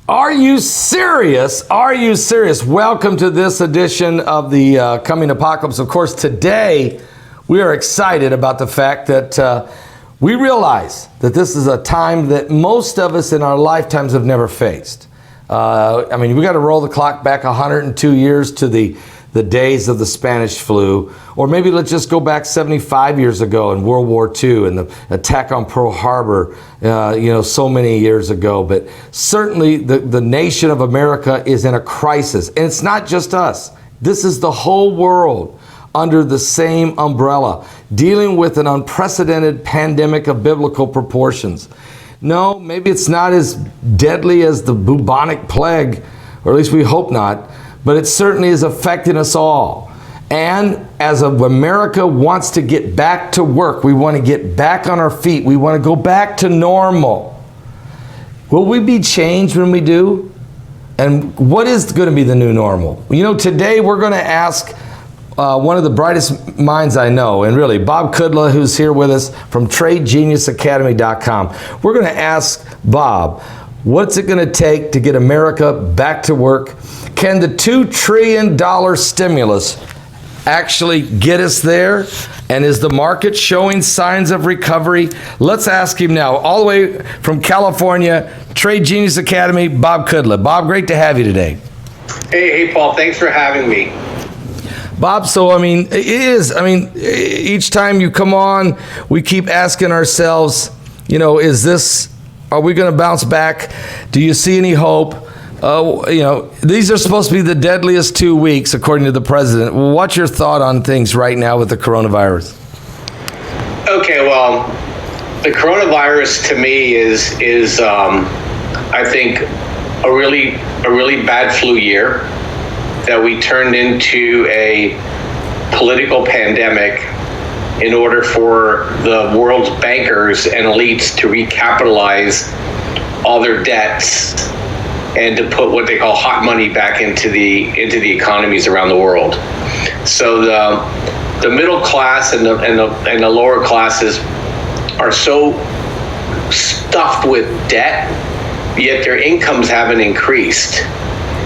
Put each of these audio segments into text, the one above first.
Are you serious? Are you serious? Welcome to this edition of the Coming Apocalypse. Of course, today we are excited about the fact that we realize that this is a time that most of us in our lifetimes have never faced. We got to roll the clock back 102 years to the days of the Spanish flu, or maybe let's just go back 75 years ago in World War II and the attack on Pearl Harbor, so many years ago. But certainly the nation of America is in a crisis. And it's not just us. This is the whole world under the same umbrella, dealing with an unprecedented pandemic of biblical proportions. No, maybe it's not as deadly as the bubonic plague, or at least we hope not, but it certainly is affecting us all. And as America wants to get back to work, we want to get back on our feet, we want to go back to normal. Will we be changed when we do? And what is going to be the new normal? Today we're going to ask one of the brightest minds I know, and really, Bob Kudla, who's here with us from TradeGeniusAcademy.com. We're going to ask Bob, what's it going to take to get America back to work? Can the $2 trillion stimulus actually get us there? And is the market showing signs of recovery? Let's ask him now, all the way from California, Trade Genius Academy, Bob Kudla. Bob, great to have you today. Hey, Paul, thanks for having me. Bob, each time you come on, we keep asking ourselves, are we going to bounce back? Do you see any hope? These are supposed to be the deadliest 2 weeks, according to the president. What's your thought on things right now with the coronavirus? Okay, well, the coronavirus to me is I think a really bad flu year that we turned into a political pandemic in order for the world's bankers and elites to recapitalize all their debts and to put what they call hot money back into the economies around the world. So the middle class and the lower classes are so stuffed with debt, yet their incomes haven't increased.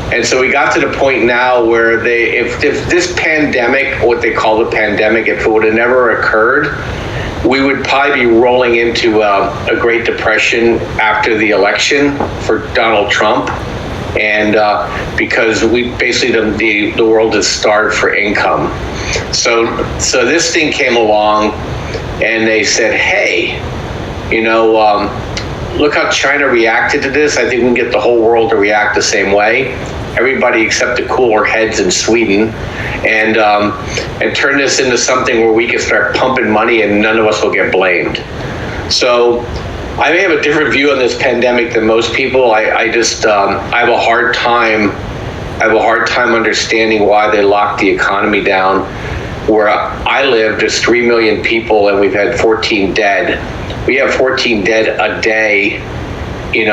And so we got to the point now where if this pandemic, what they call the pandemic, if it would have never occurred, we would probably be rolling into a Great Depression after the election for Donald Trump. And because we basically, the world is starved for income. So this thing came along and they said, hey, look how China reacted to this. I think we can get the whole world to react the same way. Everybody except the cooler heads in Sweden, and turn this into something where we can start pumping money and none of us will get blamed. So I may have a different view on this pandemic than most people. I have a hard time understanding why they locked the economy down. Where I live, there's 3 million people and we've had 14 dead. We have 14 dead a day, in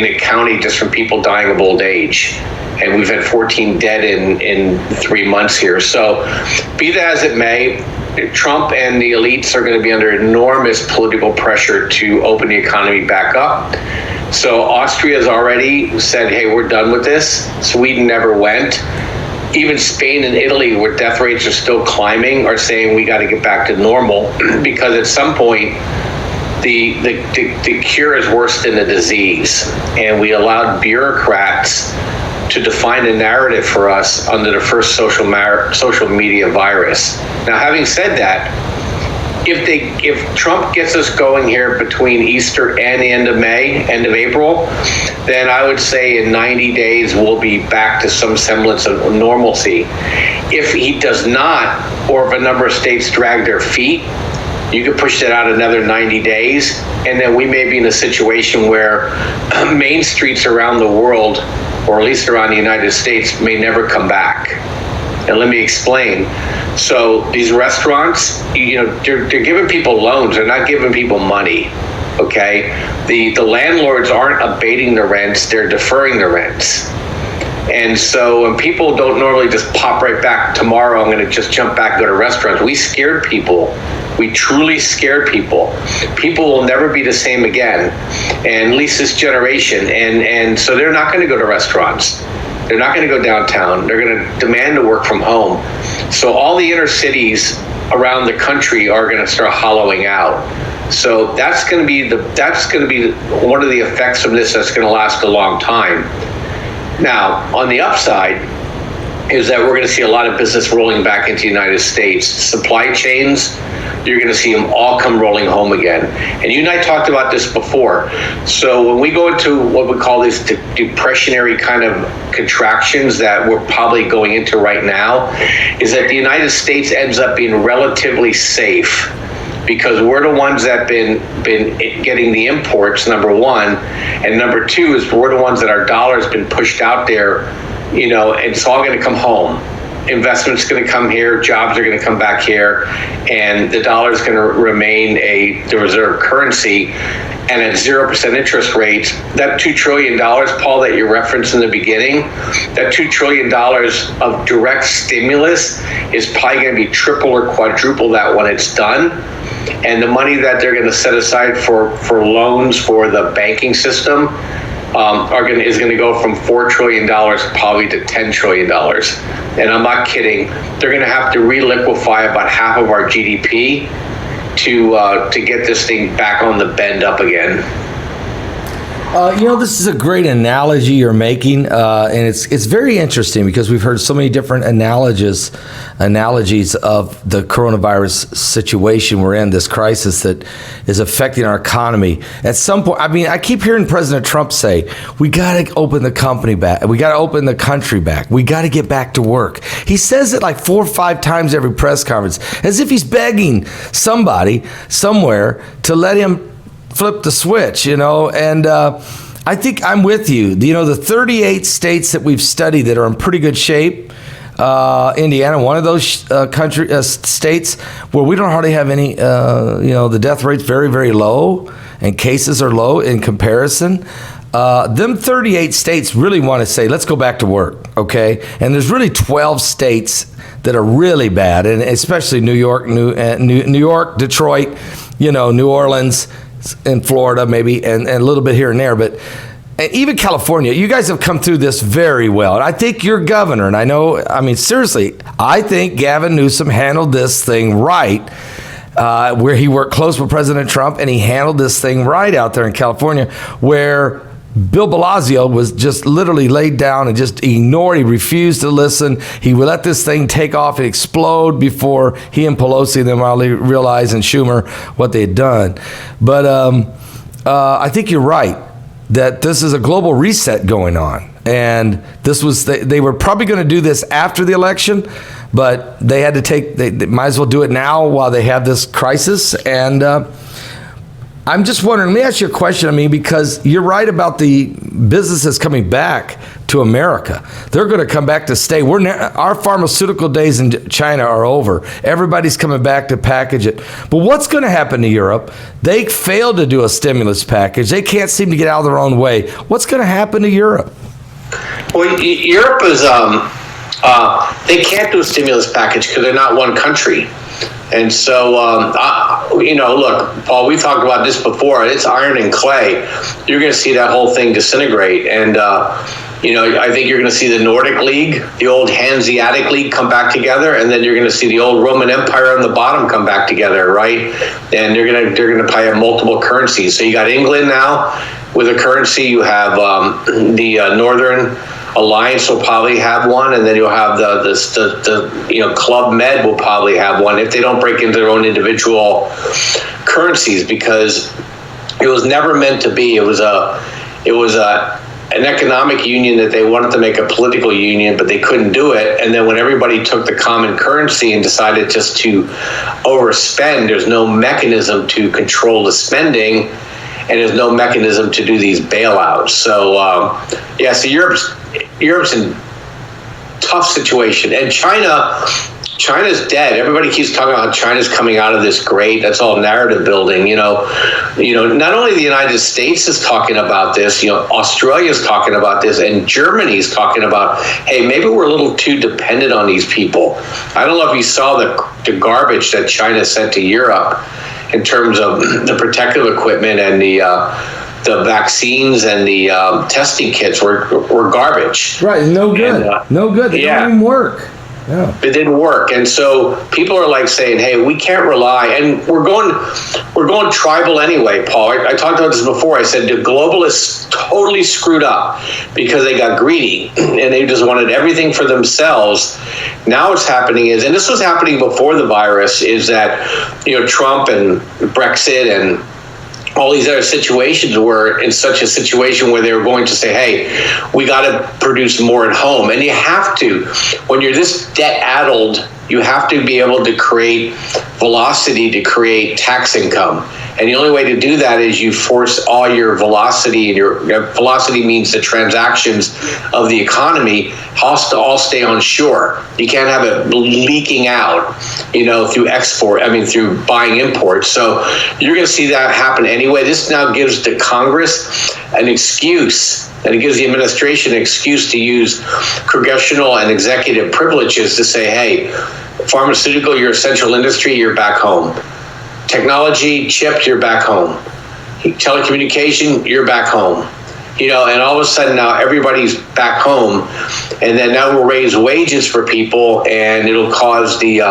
the county just from people dying of old age. And we've had 14 dead in 3 months here. So be that as it may, Trump and the elites are going to be under enormous political pressure to open the economy back up. So Austria has already said, hey, we're done with this. Sweden never went. Even Spain and Italy, where death rates are still climbing, are saying we got to get back to normal because at some point the cure is worse than the disease. And we allowed bureaucrats to define a narrative for us under the first social media virus. Now, having said that, if Trump gets us going here between Easter and the end of May, end of April, then I would say in 90 days we'll be back to some semblance of normalcy. If he does not, or if a number of states drag their feet, you could push that out another 90 days, and then we may be in a situation where main streets around the world, or at least around the United States, may never come back. And let me explain. So these restaurants, they're giving people loans. They're not giving people money, okay? The landlords aren't abating the rents. They're deferring the rents. And so when people don't normally just pop right back tomorrow, I'm going to just jump back and go to restaurants. We scared people We truly scared people. People will never be the same again, and at least this generation. And so they're not going to go to restaurants. They're not going to go downtown. They're going to demand to work from home. So all the inner cities around the country are going to start hollowing out. So that's going to be one of the effects of this that's going to last a long time. Now, on the upside is that we're going to see a lot of business rolling back into the United States. Supply chains, you're going to see them all come rolling home again. And you and I talked about this before. So when we go into what we call these depressionary kind of contractions that we're probably going into right now, is that the United States ends up being relatively safe, because we're the ones that been getting the imports, number one, and number two is we're the ones that our dollar's been pushed out there, and it's all going to come home. Investment's going to come here, jobs are going to come back here, and the dollar is going to remain the reserve currency. And at 0% interest rates, that $2 trillion, Paul, that you referenced in the beginning, that $2 trillion of direct stimulus is probably going to be triple or quadruple that when it's done. And the money that they're going to set aside for loans for the banking system is going to go from $4 trillion probably to $10 trillion. And I'm not kidding. They're going to have to reliquefy about half of our GDP to get this thing back on the bend up again. This is a great analogy you're making, and it's very interesting because we've heard so many different analogies of the coronavirus situation we're in, this crisis that is affecting our economy. At some point, I keep hearing President Trump say, we got to open the company back. We got to open the country back. We got to get back to work. He says it like 4 or 5 times every press conference, as if he's begging somebody somewhere to let him flip the switch, and I think I'm with you. The 38 states that we've studied that are in pretty good shape, Indiana, one of those states where we don't hardly have any, the death rate's very, very low and cases are low in comparison. Them 38 states really want to say, let's go back to work, okay? And there's really 12 states that are really bad, and especially New York, Detroit, New Orleans, in Florida maybe, and a little bit here and there, but even California, you guys have come through this very well. And I think your governor, and seriously, I think Gavin Newsom handled this thing right, where he worked close with President Trump, and he handled this thing right out there in California, where Bill Blasio was just literally laid down and just ignored. He refused to listen. He would let this thing take off and explode before he and Pelosi and them finally realized, and Schumer, what they had done. But I think you're right that this is a global reset going on. And this was, they were probably going to do this after the election, but they had to they might as well do it now while they have this crisis. And I'm just wondering, let me ask you a question, because you're right about the businesses coming back to America. They're going to come back to stay. Our pharmaceutical days in China are over. Everybody's coming back to package it. But what's going to happen to Europe? They failed to do a stimulus package. They can't seem to get out of their own way. What's going to happen to Europe? Well, Europe is, they can't do a stimulus package because they're not one country. And so, look, Paul, we talked about this before. It's iron and clay. You're going to see that whole thing disintegrate. And, I think you're going to see the Nordic League, the old Hanseatic League come back together. And then you're going to see the old Roman Empire on the bottom come back together, right? And they're going to probably have multiple currencies. So you got England now with a currency. You have the Northern Alliance will probably have one, and then you'll have the Club Med will probably have one if they don't break into their own individual currencies, because it was never meant to be. It was an economic union that they wanted to make a political union, but they couldn't do it. And then when everybody took the common currency and decided just to overspend, there's no mechanism to control the spending, and there's no mechanism to do these bailouts. So, so Europe's in tough situation. And China, China's dead. Everybody keeps talking about China's coming out of this great. That's all narrative building. Not only the United States is talking about this, Australia's talking about this, and Germany's talking about, hey, maybe we're a little too dependent on these people. I don't know if you saw the garbage that China sent to Europe in terms of the protective equipment and the vaccines and the testing kits were garbage. Right, no good. No good. They don't even work. Yeah. It didn't work, and so people are like saying, "Hey, we can't rely." And we're going tribal anyway, Paul. I talked about this before. I said the globalists totally screwed up because they got greedy and they just wanted everything for themselves. Now what's happening is, and this was happening before the virus, is that Trump and Brexit and all these other situations were in such a situation where they were going to say, hey, we got to produce more at home. And you have to, when you're this debt-addled, you have to be able to create velocity to create tax income. And the only way to do that is you force all your velocity, and your velocity means the transactions of the economy has to all stay on shore. You can't have it leaking out, through buying imports. So you're going to see that happen anyway. This now gives the Congress an excuse, and it gives the administration an excuse to use congressional and executive privileges to say, hey, pharmaceutical, you're essential industry, you're back home. Technology, chips, you're back home. Telecommunication, you're back home. And all of a sudden now everybody's back home, and then now we'll raise wages for people, and it'll cause the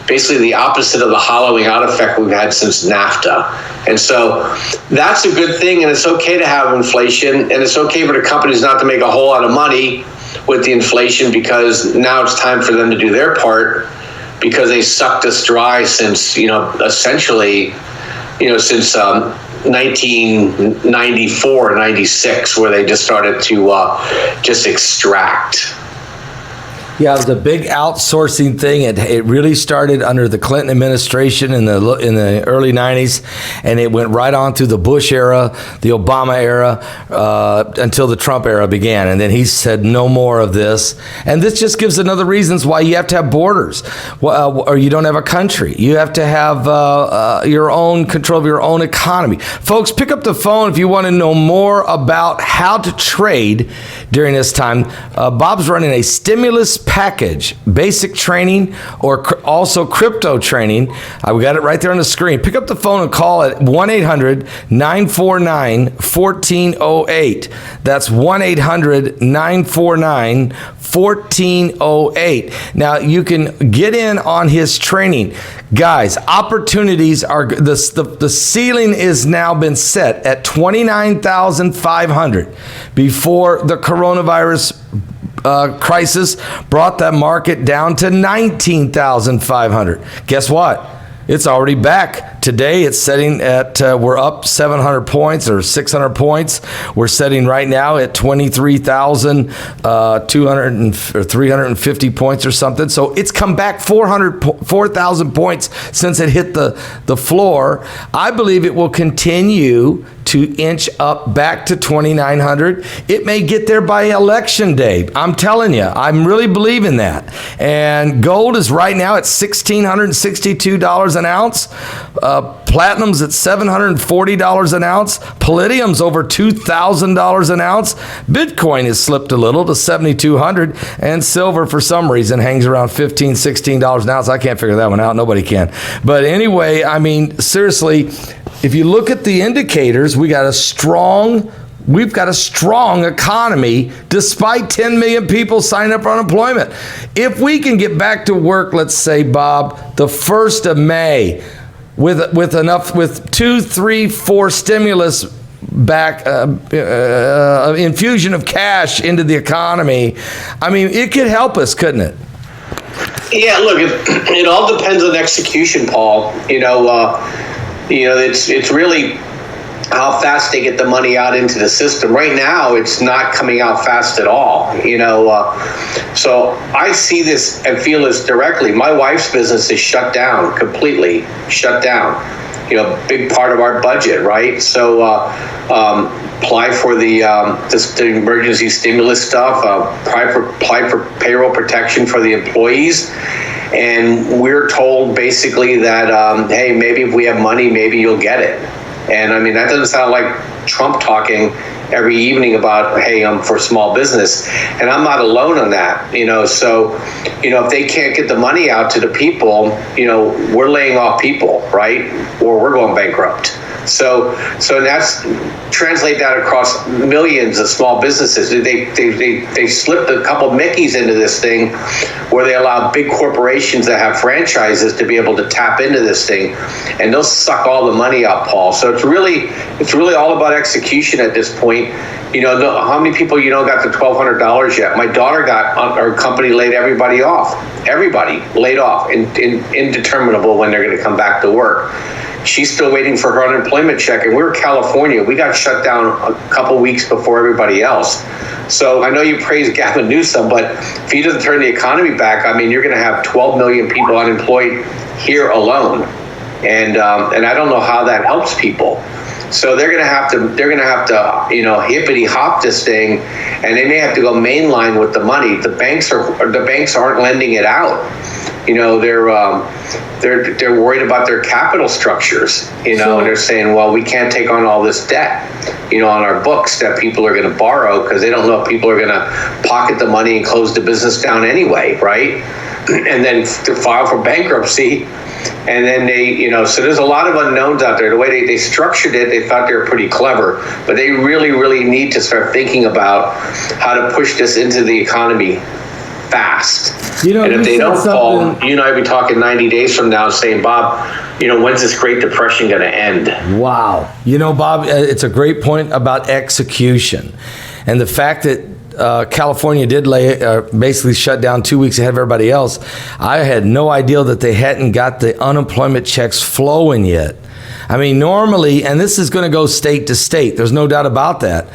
basically the opposite of the hollowing out effect we've had since NAFTA. And so that's a good thing, and it's okay to have inflation, and it's okay for the companies not to make a whole lot of money with the inflation, because now it's time for them to do their part, because they sucked us dry since, essentially, since 1994, 96, where they just started to just extract. Yeah, it was a big outsourcing thing. It really started under the Clinton administration in the early 90s, and it went right on through the Bush era, the Obama era, until the Trump era began. And then he said no more of this. And this just gives another reasons why you have to have borders, or you don't have a country. You have to have your own control of your own economy. Folks, pick up the phone if you want to know more about how to trade during this time. Bob's running a stimulus package, basic training, or also crypto training. We got it right there on the screen. Pick up the phone and call at 1-800-949-1408. That's 1-800-949-1408. Now, you can get in on his training. Guys, opportunities are, the ceiling is now been set at $29,500 before the coronavirus crisis brought that market down to $19,500. Guess what? It's already back. Today it's setting at, we're up 700 points or 600 points. We're setting right now at 23,200 or 350 points or something. So it's come back 4,000 points since it hit the floor. I believe it will continue to inch up back to 2,900. It may get there by election day. I'm telling you, I'm really believing that. And gold is right now at $1,662 an ounce. Platinum's at $740 an ounce. Palladium's over $2,000 an ounce. Bitcoin has slipped a little to $7,200, and silver for some reason hangs around $15, $16 an ounce. I can't figure that one out. Nobody can. But anyway, I mean, seriously, if you look at the indicators, we've got a strong economy despite 10 million people signing up for unemployment. If we can get back to work, let's say, Bob, the 1st of May, with 2, 3, 4 stimulus back infusion of cash into the economy, I mean, it could help us, couldn't it? Yeah, look, it all depends on execution, Paul. It's really how fast they get the money out into the system. Right now, it's not coming out fast at all, So I see this and feel this directly. My wife's business is shut down, completely shut down. Big part of our budget, right? So apply for the emergency stimulus stuff, apply for payroll protection for the employees. And we're told basically that, hey, maybe if we have money, maybe you'll get it. And I mean, that doesn't sound like Trump talking every evening about, hey, I'm for small business. And I'm not alone on that, so, if they can't get the money out to the people, we're laying off people, right? Or we're going bankrupt. So that's translate that across millions of small businesses. They slipped a couple Mickeys into this thing where they allow big corporations that have franchises to be able to tap into this thing, and they'll suck all the money out, Paul. So it's really all about execution at this point. How many people got the $1,200 yet? My daughter got, our company laid everybody off. Everybody laid off, indeterminable when they're going to come back to work. She's still waiting for her unemployment check, and we're California. We got shut down a couple weeks before everybody else. So I know you praise Gavin Newsom, but if he doesn't turn the economy back, I mean, you're going to have 12 million people unemployed here alone, and I don't know how that helps people. So they're going to have to hippity hop this thing, and they may have to go mainline with the money. The banks aren't lending it out. They're worried about their capital structures, and they're saying, well, we can't take on all this debt, on our books that people are going to borrow, because they don't know if people are going to pocket the money and close the business down anyway, right? And then to file for bankruptcy. And then so there's a lot of unknowns out there. The way they structured it, they thought they were pretty clever, but they really, really need to start thinking about how to push this into the economy fast. And if they don't fall, I'd be talking 90 days from now saying, Bob, when's this Great Depression going to end? Wow. Bob, it's a great point about execution. And the fact that California did basically shut down 2 weeks ahead of everybody else. I had no idea that they hadn't got the unemployment checks flowing yet. I mean, normally, and this is going to go state to state, there's no doubt about that.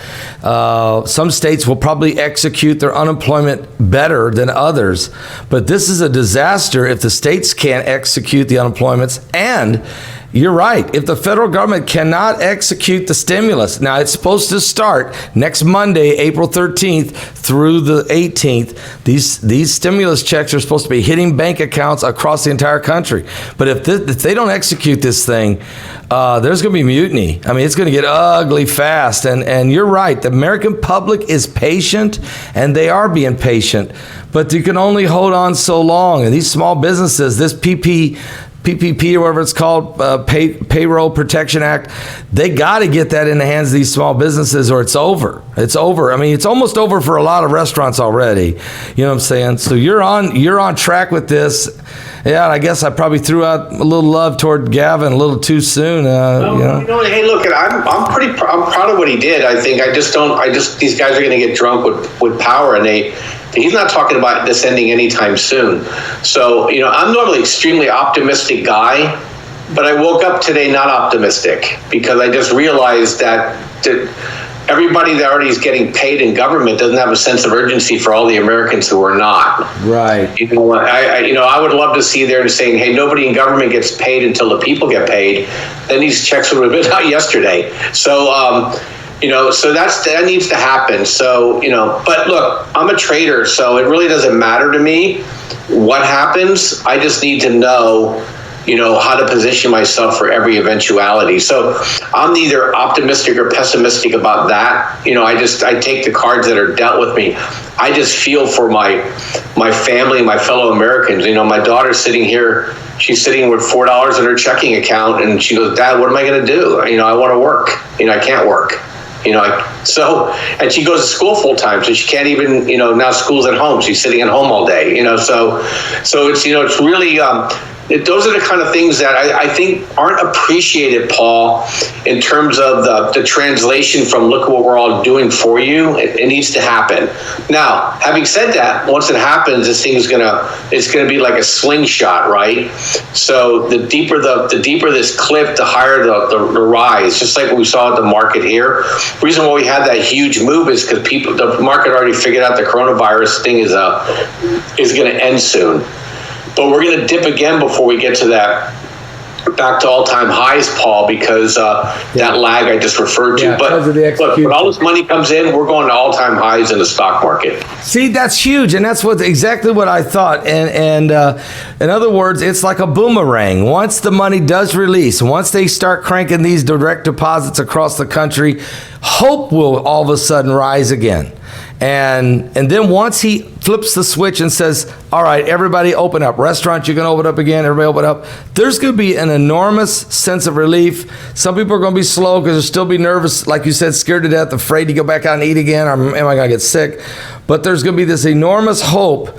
Some states will probably execute their unemployment better than others, but this is a disaster if the states can't execute the unemployments. And you're right. If the federal government cannot execute the stimulus, now it's supposed to start next Monday, April 13th through the 18th. These stimulus checks are supposed to be hitting bank accounts across the entire country. But if they don't execute this thing, there's going to be mutiny. I mean, it's going to get ugly fast. And you're right. The American public is patient, and they are being patient. But you can only hold on so long. And these small businesses, this PPP or whatever it's called, Payroll Protection Act, they got to get that in the hands of these small businesses or it's over. It's over. I mean, it's almost over for a lot of restaurants already. You know what I'm saying? So you're on track with this. Yeah, I guess I probably threw out a little love toward Gavin a little too soon. Hey, look, I'm proud of what he did. I think these guys are going to get drunk with power, and he's not talking about this ending anytime soon. So, I'm normally extremely optimistic guy, but I woke up today not optimistic because I just realized that everybody that already is getting paid in government doesn't have a sense of urgency for all the Americans who are not. Right. I would love to see there saying, hey, nobody in government gets paid until the people get paid. Then these checks would have been out yesterday. So, so that needs to happen. So, but look, I'm a trader, so it really doesn't matter to me what happens. I just need to know, how to position myself for every eventuality. So I'm neither optimistic or pessimistic about that. I take the cards that are dealt with me. I just feel for my family, my fellow Americans. My daughter's sitting here. She's sitting with $4 in her checking account, and she goes, Dad, what am I going to do? I want to work. I can't work. And she goes to school full time, so she can't even, now school's at home. She's sitting at home all day, so it's, it's really, those are the kind of things that I think aren't appreciated, Paul, in terms of the translation from look at what we're all doing for you. It needs to happen. Now, having said that, once it happens, this thing is it's gonna be like a slingshot, right? So the deeper this cliff, the higher the rise. Just like what we saw at the market here. The reason why we had that huge move is because the market already figured out the coronavirus thing is gonna end soon. But we're going to dip again before we get to that back to all-time highs, Paul, because that lag I just referred to. Yeah, because of the execution. But when all this money comes in, we're going to all-time highs in the stock market. See, that's huge, and that's exactly what I thought. And in other words, it's like a boomerang. Once the money does release, once they start cranking these direct deposits across the country, hope will all of a sudden rise again. And then once he flips the switch and says, all right, everybody open up. Restaurants, you can open up again. Everybody open up. There's going to be an enormous sense of relief. Some people are going to be slow because they'll still be nervous, like you said, scared to death, afraid to go back out and eat again. Or am I going to get sick? But there's going to be this enormous hope.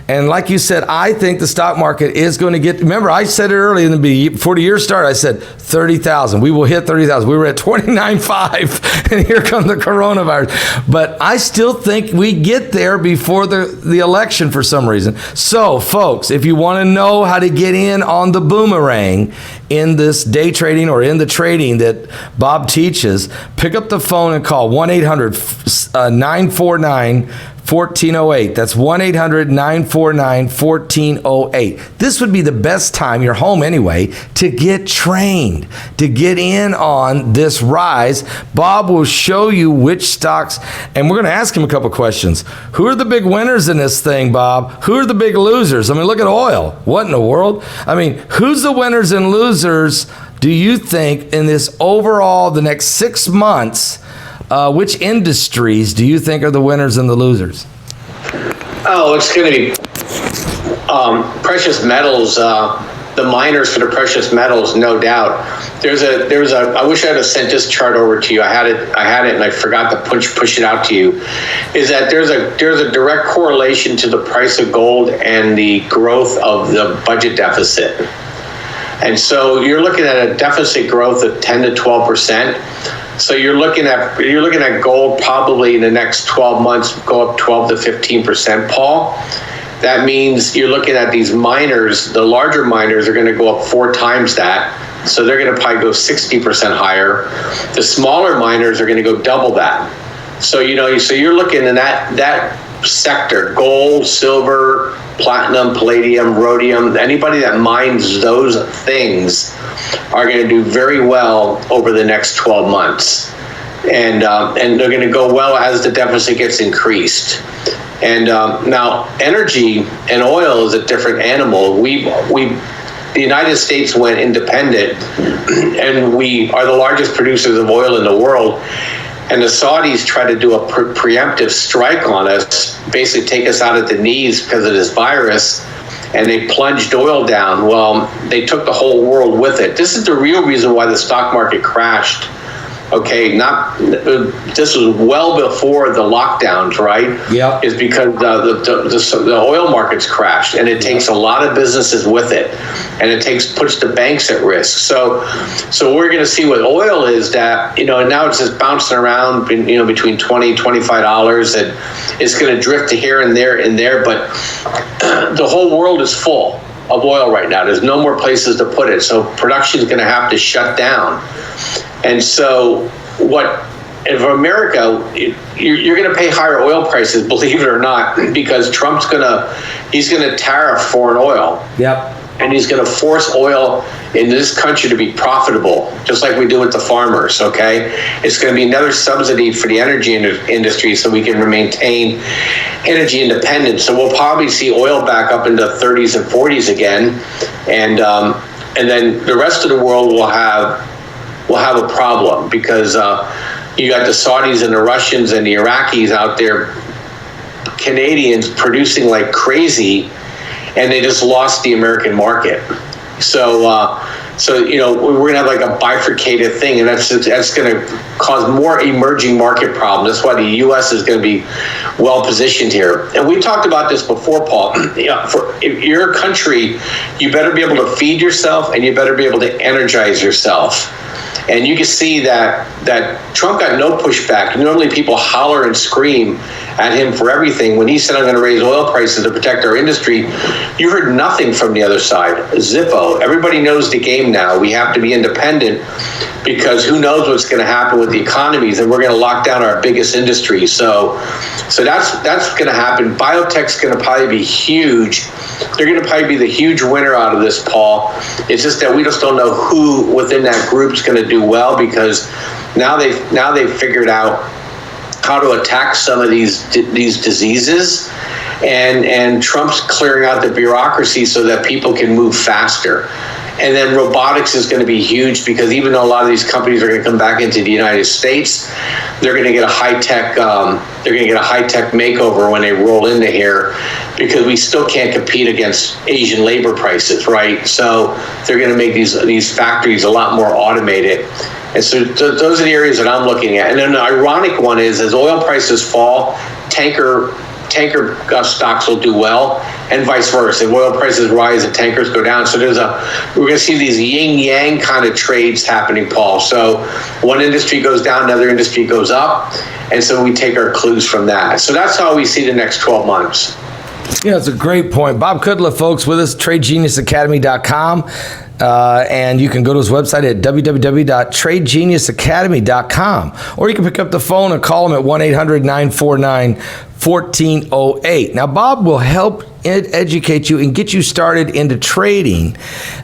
And like you said, I think the stock market is going to get, remember, I said it early before the year started, I said 30,000. We will hit 30,000. We were at 29.5, and here comes the coronavirus. But I still think we get there before the election for some reason. So, folks, if you want to know how to get in on the boomerang in this day trading or in the trading that Bob teaches, pick up the phone and call 1-800-949-1408. That's 1-800-949-1408. This would be the best time, you're home anyway, to get trained, to get in on this rise. Bob will show you which stocks, and we're going to ask him a couple questions. Who are the big winners in this thing, Bob? Who are the big losers? I mean, look at oil. What in the world? I mean, who's the winners and losers, do you think, in this overall, the next 6 months? Which industries do you think are the winners and the losers? Oh, it's going to be precious metals, the miners for the precious metals, no doubt. I wish I had sent this chart over to you. I had it and I forgot to push it out to you. Is that there's a direct correlation to the price of gold and the growth of the budget deficit. And so you're looking at a deficit growth of 10 to 12%. So you're looking at gold probably in the next 12 months go up 12 to 15%, Paul. That means you're looking at these miners, the larger miners are going to go up 4 times that. So they're going to probably go 60% higher. The smaller miners are going to go double that. So you're looking in that sector, gold, silver, platinum, palladium, rhodium, anybody that mines those things are going to do very well over the next 12 months. And they're going to go well as the deficit gets increased. And now energy and oil is a different animal. The United States went independent, and we are the largest producers of oil in the world. And the Saudis tried to do a preemptive strike on us, basically take us out at the knees because of this virus, and they plunged oil down. Well, they took the whole world with it. This is the real reason why the stock market crashed. Okay, this was well before the lockdowns, right? Yeah, is because the oil markets crashed, and it takes a lot of businesses with it, and it puts the banks at risk. So we're going to see with oil is that now it's just bouncing around, between $20 and $25, and it's going to drift to here and there, but the whole world is full of oil right now. There's no more places to put it, so production is going to have to shut down. And so if America, you're going to pay higher oil prices, believe it or not, because Trump's he's going to tariff foreign oil. Yep. And he's going to force oil in this country to be profitable, just like we do with the farmers, okay? It's going to be another subsidy for the energy industry so we can maintain energy independence. So we'll probably see oil back up into 30s and 40s again. And then the rest of the world will have a problem because you got the Saudis and the Russians and the Iraqis out there, Canadians producing like crazy, and they just lost the American market. So we're gonna have like a bifurcated thing, and that's going to cause more emerging market problems. That's why the U.S. is going to be well positioned here. And we talked about this before, Paul. If you're a country, you better be able to feed yourself, and you better be able to energize yourself. And you can see that Trump got no pushback. Normally people holler and scream at him for everything. When he said, I'm going to raise oil prices to protect our industry, you heard nothing from the other side. Zippo. Everybody knows the game game now. We have to be independent because who knows what's going to happen with the economies, and we're going to lock down our biggest industry. So that's going to happen. Biotech's going to probably be huge. They're going to probably be the huge winner out of this, Paul. It's just that we just don't know who within that group is going to do well, because now they've figured out how to attack some of these diseases, and Trump's clearing out the bureaucracy so that people can move faster. And then robotics is going to be huge, because even though a lot of these companies are going to come back into the United States, they're going to get a high-tech makeover when they roll into here, because we still can't compete against Asian labor prices, right? So they're going to make these factories a lot more automated. And so those are the areas that I'm looking at. And then the ironic one is, as oil prices fall, tanker stocks will do well, and vice versa. If oil prices rise and tankers go down. So we're going to see these yin-yang kind of trades happening, Paul. So one industry goes down, another industry goes up, and so we take our clues from that. So that's how we see the next 12 months. Yeah, that's a great point. Bob Kudla, folks, with us, TradeGeniusAcademy.com. And you can go to his website at www.tradegeniusacademy.com, or you can pick up the phone and call him at 1-800-949-1408. Now, Bob will help educate you and get you started into trading.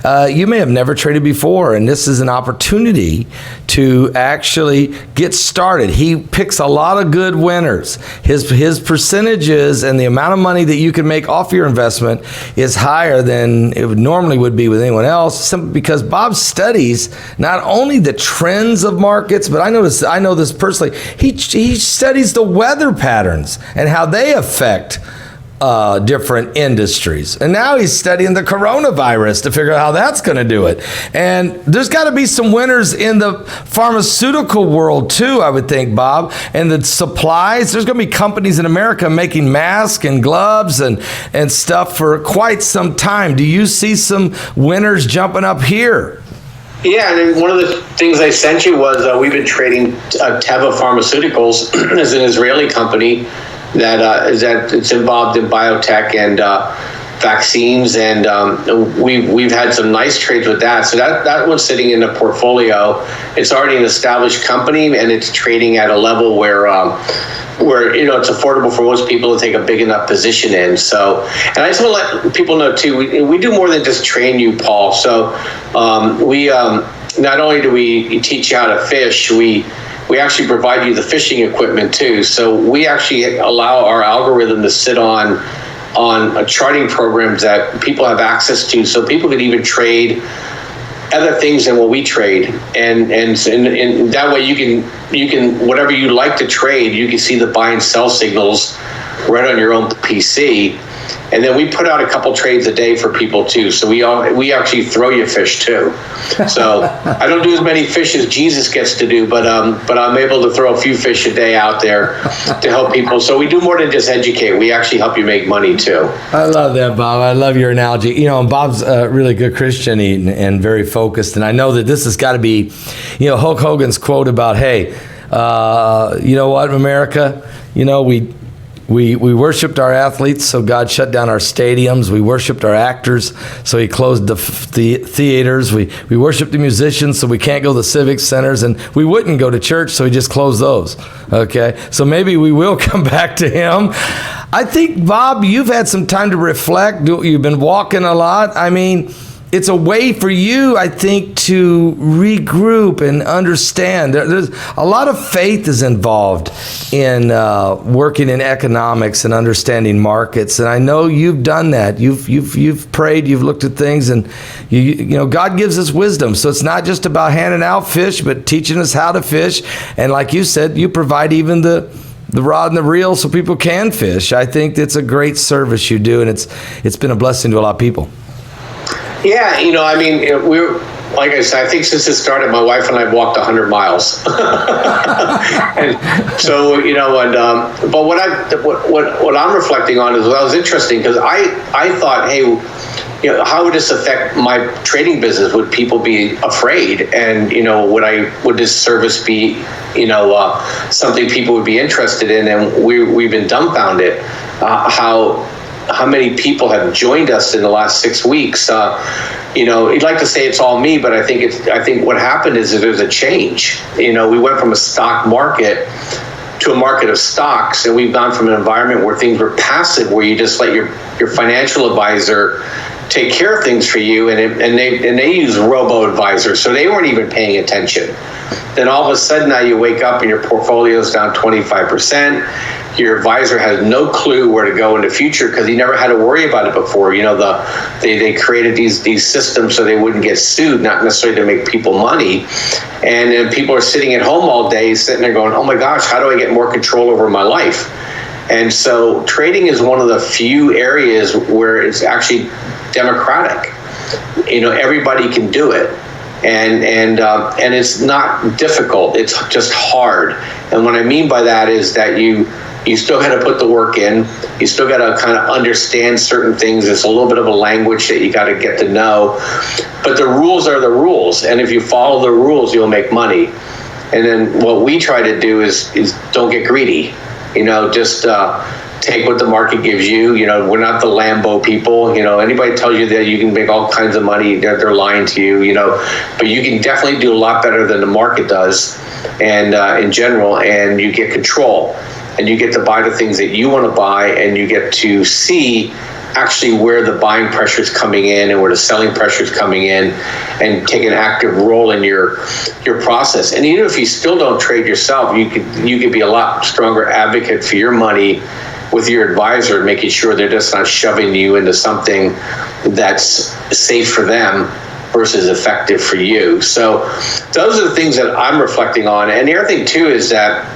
You may have never traded before, and this is an opportunity to actually get started. He picks a lot of good winners. His percentages and the amount of money that you can make off your investment is higher than it normally would be with anyone else, simply because Bob studies not only the trends of markets, but I know this personally, he studies the weather patterns and how they affect different industries. And now he's studying the coronavirus to figure out how that's going to do it. And there's got to be some winners in the pharmaceutical world too, I would think, Bob. And the supplies, there's going to be companies in America making masks and gloves and stuff for quite some time. Do you see some winners jumping up here? Yeah, and one of the things I sent you was we've been trading Teva Pharmaceuticals as an Israeli company that it's involved in biotech and vaccines, and we've had some nice trades with that. So that one's sitting in the portfolio. It's already an established company, and it's trading at a level where it's affordable for most people to take a big enough position in. So, and I just want to let people know too, we do more than just train you, Paul. So we not only do we teach you how to fish, we actually provide you the fishing equipment too. So we actually allow our algorithm to sit on charting programs that people have access to, so people can even trade other things than what we trade, and that way you can whatever you like to trade, you can see the buy and sell signals right on your own PC. And then we put out a couple trades a day for people too. So we actually throw you fish too. So I don't do as many fish as Jesus gets to do, but I'm able to throw a few fish a day out there to help people. So we do more than just educate. We actually help you make money too. I love that, Bob. I love your analogy. And Bob's a really good Christian and very focused. And I know that this has got to be, Hulk Hogan's quote about, hey, you know what, America, we worshiped our athletes, so God shut down our stadiums. We worshiped our actors, so he closed the theaters. We worshiped the musicians, so we can't go to the civic centers. And we wouldn't go to church, so he just closed those. Okay? So maybe we will come back to him. I think, Bob, you've had some time to reflect. You've been walking a lot. I mean, it's a way for you, I think, to regroup and understand. There's a lot of faith is involved in working in economics and understanding markets, and I know you've done that. You've prayed, you've looked at things, and God gives us wisdom. So it's not just about handing out fish, but teaching us how to fish. And like you said, you provide even the rod and the reel so people can fish. I think it's a great service you do, and it's been a blessing to a lot of people. Yeah, we're, like I said, I think since it started, my wife and I walked 100 miles. And so, but what I'm reflecting on is, that was interesting, because I thought, hey, how would this affect my trading business? Would people be afraid? And, would this service be, something people would be interested in? And we've been dumbfounded how many people have joined us in the last 6 weeks. You'd like to say it's all me, but I think what happened is that there's a change. We went from a stock market to a market of stocks, and we've gone from an environment where things were passive, where you just let your financial advisor take care of things for you, and they use robo-advisors, so they weren't even paying attention. Then all of a sudden now you wake up and your portfolio's down 25%. Your advisor has no clue where to go in the future because he never had to worry about it before. They created these systems so they wouldn't get sued, not necessarily to make people money. And then people are sitting at home all day, sitting there going, oh my gosh, how do I get more control over my life? And so trading is one of the few areas where it's actually democratic. Everybody can do it. And it's not difficult. It's just hard. And what I mean by that is that you still got to put the work in. You still got to kind of understand certain things. It's a little bit of a language that you got to get to know. But the rules are the rules. And if you follow the rules, you'll make money. And then what we try to do is don't get greedy. Just take what the market gives you. We're not the Lambo people. Anybody tells you that you can make all kinds of money, they're lying to you. But you can definitely do a lot better than the market does, and in general, and you get control, and you get to buy the things that you want to buy, and you get to see actually where the buying pressure is coming in and where the selling pressure is coming in, and take an active role in your process. And even if you still don't trade yourself, you could be a lot stronger advocate for your money with your advisor, making sure they're just not shoving you into something that's safe for them versus effective for you. So those are the things that I'm reflecting on. And the other thing too is that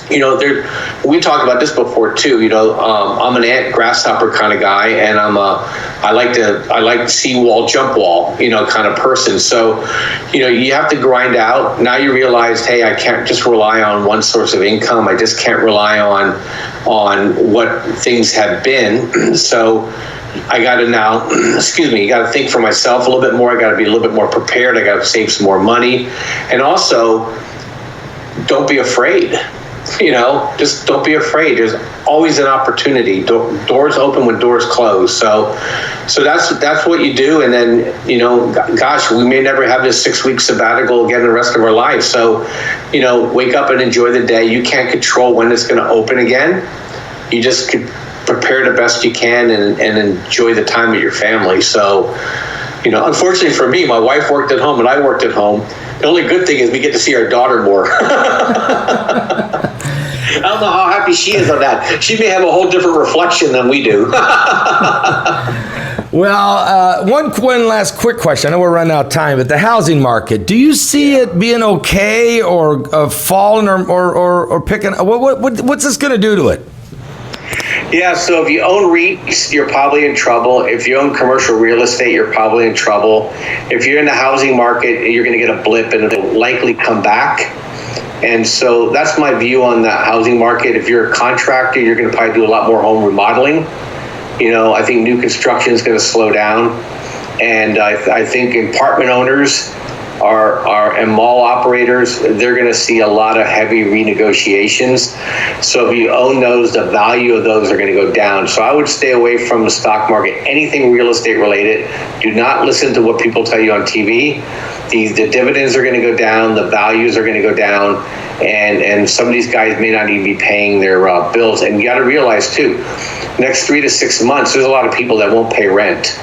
we talked about this before too. I'm an ant grasshopper kind of guy, and I like see wall, jump wall, kind of person. So, you have to grind out. Now you realize, hey, I can't just rely on one source of income. I just can't rely on what things have been. So I got to now, you got to think for myself a little bit more. I got to be a little bit more prepared. I got to save some more money, and also don't be afraid. Just don't be afraid. There's always an opportunity. Doors open when doors close. So that's what you do. And then, gosh, we may never have this 6-week sabbatical again the rest of our life. So, wake up and enjoy the day. You can't control when it's going to open again. You just prepare the best you can and enjoy the time with your family. So, unfortunately for me, my wife worked at home and I worked at home. The only good thing is we get to see our daughter more. I don't know how happy she is on that. She may have a whole different reflection than we do. Well, one last quick question. I know we're running out of time, but the housing market, do you see it being okay or falling or picking? What's this going to do to it? Yeah, so if you own REITs, you're probably in trouble. If you own commercial real estate, you're probably in trouble. If you're in the housing market, you're going to get a blip and it'll likely come back. And so that's my view on the housing market. If you're a contractor, you're going to probably do a lot more home remodeling. I think new construction is going to slow down. And I think apartment owners and mall operators, they're going to see a lot of heavy renegotiations. So if you own those, the value of those are going to go down. So I would stay away from the stock market, anything real estate related. Do not listen to what people tell you on TV. The dividends are going to go down, the values are going to go down, and some of these guys may not even be paying their bills. And you got to realize too, next 3 to 6 months, there's a lot of people that won't pay rent.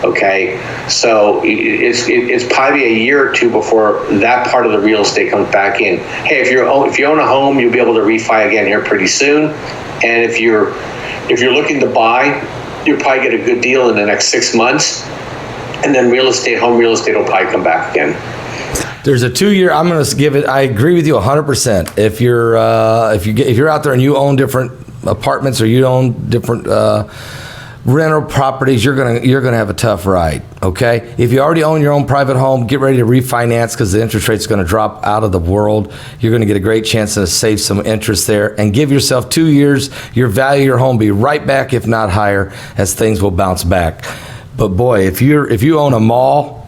Okay, so it's probably a year or two before that part of the real estate comes back in. Hey, if you own a home, you'll be able to refi again here pretty soon. And if you're looking to buy, you'll probably get a good deal in the next 6 months. And then home real estate will probably come back again. There's a 2-year. I'm going to give it. I agree with you 100%. If you're out there and you own different apartments or you own different rental properties, you're gonna have a tough ride. Okay, if you already own your own private home, get ready to refinance because the interest rate's going to drop out of the world. You're going to get a great chance to save some interest there, and give yourself 2 years. Your value of your home be right back, if not higher, as things will bounce back. But boy, if you own a mall,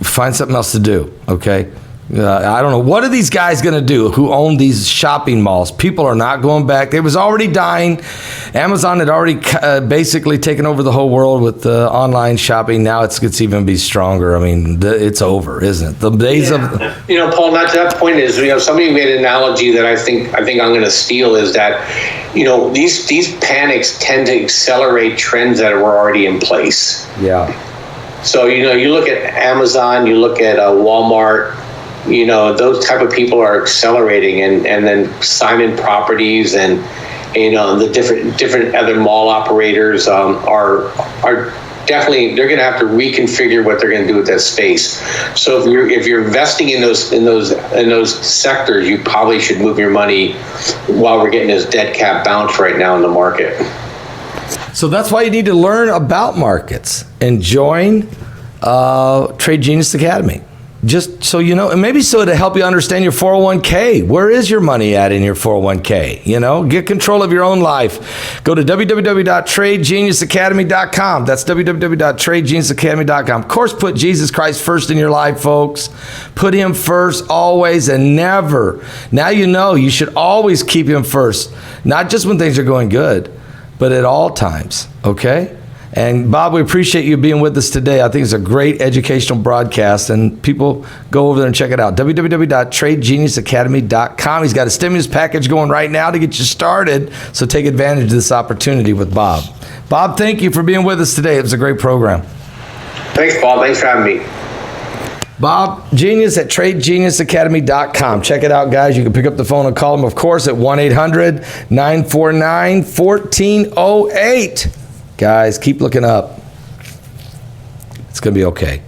find something else to do. Okay, I don't know. What are these guys going to do who own these shopping malls? People are not going back. It was already dying. Amazon had already basically taken over the whole world with online shopping. Now it's even be stronger. I mean, it's over, isn't it? The days of... Paul, not to that point is, somebody made an analogy that I think I'm going to steal is that, these panics tend to accelerate trends that were already in place. Yeah. So, you look at Amazon, you look at Walmart, those type of people are accelerating, and then Simon Properties and the different other mall operators are definitely, they're going to have to reconfigure what they're going to do with that space. So if you're investing in those sectors, you probably should move your money while we're getting this dead cat bounce right now in the market. So that's why you need to learn about markets and join Trade Genius Academy. Just so you know, and maybe so to help you understand your 401k. Where is your money at in your 401k? Get control of your own life. Go to www.tradegeniusacademy.com. That's www.tradegeniusacademy.com. Of course, put Jesus Christ first in your life, folks. Put him first always and never. Now you should always keep him first. Not just when things are going good, but at all times, okay? And Bob, we appreciate you being with us today. I think it's a great educational broadcast, and people go over there and check it out. www.tradegeniusacademy.com. He's got a stimulus package going right now to get you started, so take advantage of this opportunity with Bob. Bob, thank you for being with us today. It was a great program. Thanks, Paul. Thanks for having me. Bob Genius at tradegeniusacademy.com. Check it out, guys. You can pick up the phone and call him, of course, at 1-800-949-1408. Guys, keep looking up. It's going to be okay.